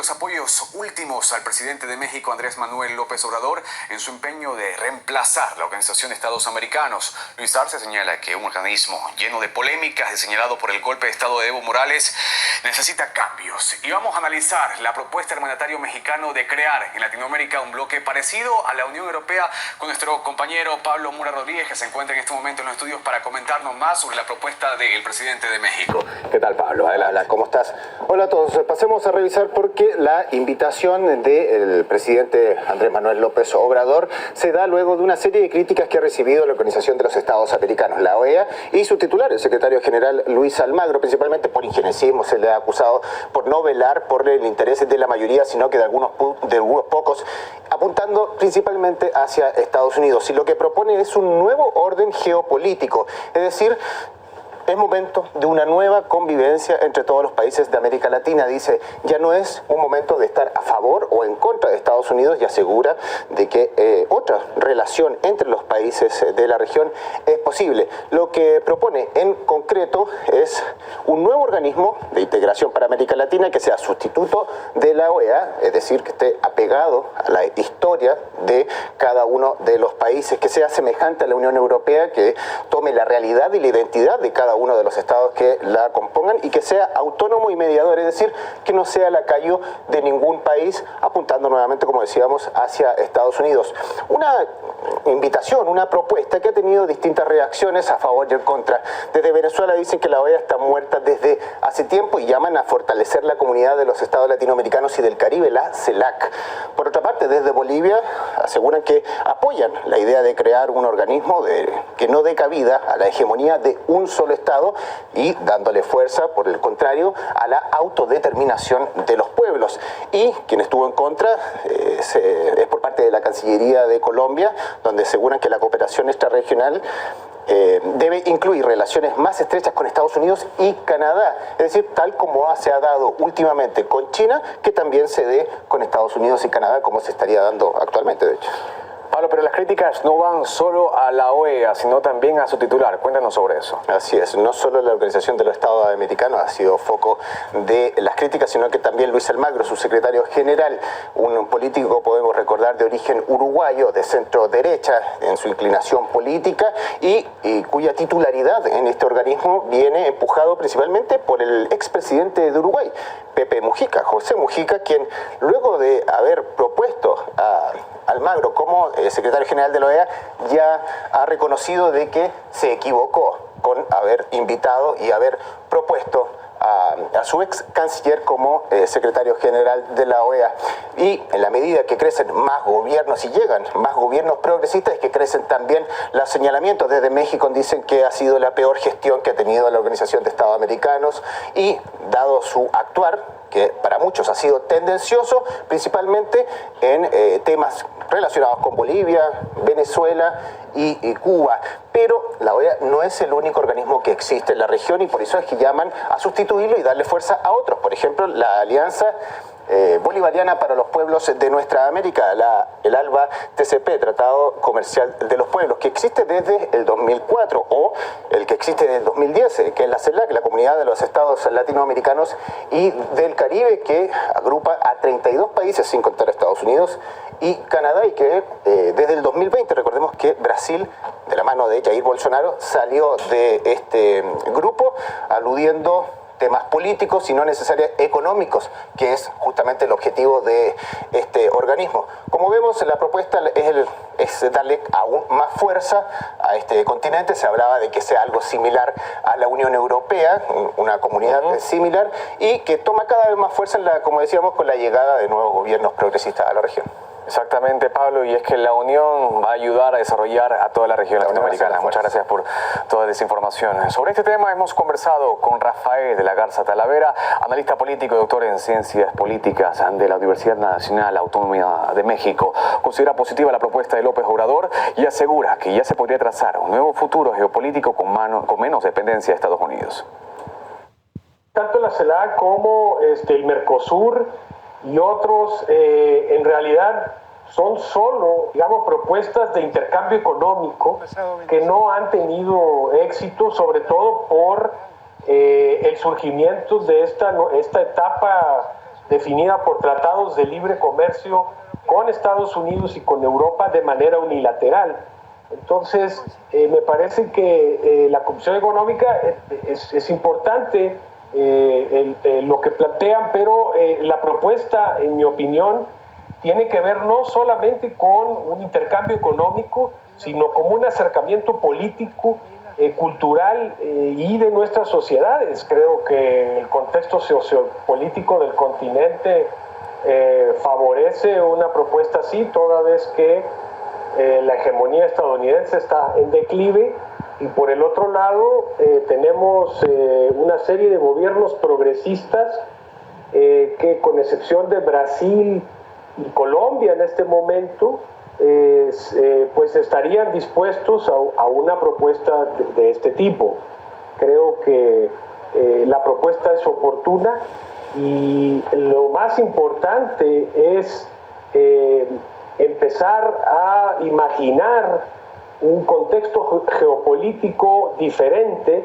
los apoyos últimos al presidente de México, Andrés Manuel López Obrador, en su empeño de reemplazar la Organización de Estados Americanos. Luis Arce señala que un organismo lleno de polémicas y señalado por el golpe de Estado de Evo Morales necesita cambios. Y vamos a analizar la propuesta del mandatario mexicano de crear en Latinoamérica un bloque parecido a la Unión Europea con nuestro compañero Pablo Mura Rodríguez, que se encuentra en este momento en los estudios para comentarnos más sobre la propuesta del presidente de México. ¿Qué tal, Pablo? Hola, ¿cómo estás? Hola a todos. Pasemos a revisar porque la invitación del presidente Andrés Manuel López Obrador se da luego de una serie de críticas que ha recibido la Organización de los Estados Americanos, la OEA, y su titular, el secretario general Luis Almagro, principalmente por injerencismo. Se le ha acusado por no velar por el interés de la mayoría, sino que de algunos pocos, apuntando principalmente hacia Estados Unidos. Y lo que propone es un nuevo orden geopolítico, es decir, es momento de una nueva convivencia entre todos los países de América Latina. Dice, ya no es un momento de estar a favor o en contra de Estados Unidos, y asegura de que otra relación entre los países de la región es posible. Lo que propone en concreto es un nuevo organismo de integración para América Latina que sea sustituto de la OEA, es decir, que esté apegado a la historia de cada uno de los países, que sea semejante a la Unión Europea, que tome la realidad y la identidad de cada uno de los estados que la compongan y que sea autónomo y mediador, es decir, que no sea lacayo de ningún país, apuntando nuevamente, como decíamos, hacia Estados Unidos. Una invitación, una propuesta que ha tenido distintas reacciones a favor y en contra. Desde Venezuela dicen que la OEA está muerta desde hace tiempo y llaman a fortalecer la comunidad de los estados latinoamericanos y del Caribe, la CELAC. Por otra parte, desde Bolivia aseguran que apoyan la idea de crear un organismo que no dé cabida a la hegemonía de un solo estado y dándole fuerza, por el contrario, a la autodeterminación de los pueblos. Y quien estuvo en contra es por parte de la Cancillería de Colombia, donde aseguran que la cooperación extrarregional debe incluir relaciones más estrechas con Estados Unidos y Canadá, es decir, tal como se ha dado últimamente con China, que también se dé con Estados Unidos y Canadá, como se estaría dando actualmente, de hecho. Pablo, pero las críticas no van solo a la OEA, sino también a su titular. Cuéntanos sobre eso. Así es, no solo la Organización de los Estados Americanos ha sido foco de las críticas, sino que también Luis Almagro, su secretario general, un político, podemos recordar, de origen uruguayo, de centro derecha en su inclinación política y cuya titularidad en este organismo viene empujado principalmente por el expresidente de Uruguay, Pepe Mujica, José Mujica, quien luego de haber propuesto a Almagro como secretario general de la OEA ya ha reconocido de que se equivocó con haber invitado y haber propuesto a su ex canciller como secretario general de la OEA. Y en la medida que crecen más gobiernos y llegan más gobiernos progresistas, es que crecen también los señalamientos. Desde México dicen que ha sido la peor gestión que ha tenido la Organización de Estados Americanos, y dado su actuar, que para muchos ha sido tendencioso, principalmente en temas relacionados con Bolivia, Venezuela y Cuba. Pero la OEA no es el único organismo que existe en la región, y por eso es que llaman a sustituirlo y darle fuerza a otros. Por ejemplo, la Alianza Bolivariana para los Pueblos de Nuestra América, el ALBA-TCP, Tratado Comercial de los Pueblos, que existe desde el 2004, o el que existe desde el 2010, que es la CELAC, la Comunidad de los Estados Latinoamericanos y del Caribe, que agrupa a 32 países, sin contar a Estados Unidos y Canadá, y que desde el 2020, recordemos que Brasil, de la mano de Jair Bolsonaro, salió de este grupo, aludiendo temas políticos y no necesariamente económicos, que es justamente el objetivo de este organismo. Como vemos, la propuesta es darle aún más fuerza a este continente. Se hablaba de que sea algo similar a la Unión Europea, una comunidad similar, y que toma cada vez más fuerza, como decíamos, con la llegada de nuevos gobiernos progresistas a la región. Exactamente, Pablo, y es que la unión va a ayudar a desarrollar a toda la región latinoamericana. Muchas gracias por toda esa información. Sobre este tema hemos conversado con Rafael de la Garza Talavera, analista político y doctor en ciencias políticas de la Universidad Nacional Autónoma de México. Considera positiva la propuesta de López Obrador y asegura que ya se podría trazar un nuevo futuro geopolítico con menos dependencia de Estados Unidos. Tanto la CELAC como el Mercosur y otros, en realidad son solo, digamos, propuestas de intercambio económico que no han tenido éxito, sobre todo por el surgimiento de esta etapa definida por tratados de libre comercio con Estados Unidos y con Europa de manera unilateral. Entonces, me parece que la Comisión Económica es importante lo que plantean, pero la propuesta, en mi opinión, tiene que ver no solamente con un intercambio económico, sino como un acercamiento político, cultural y de nuestras sociedades. Creo que el contexto sociopolítico del continente favorece una propuesta así, toda vez que la hegemonía estadounidense está en declive, y por el otro lado tenemos una serie de gobiernos progresistas que, con excepción de Brasil y Colombia en este momento, pues estarían dispuestos a una propuesta de este tipo. Creo que la propuesta es oportuna, y lo más importante es empezar a imaginar un contexto geopolítico diferente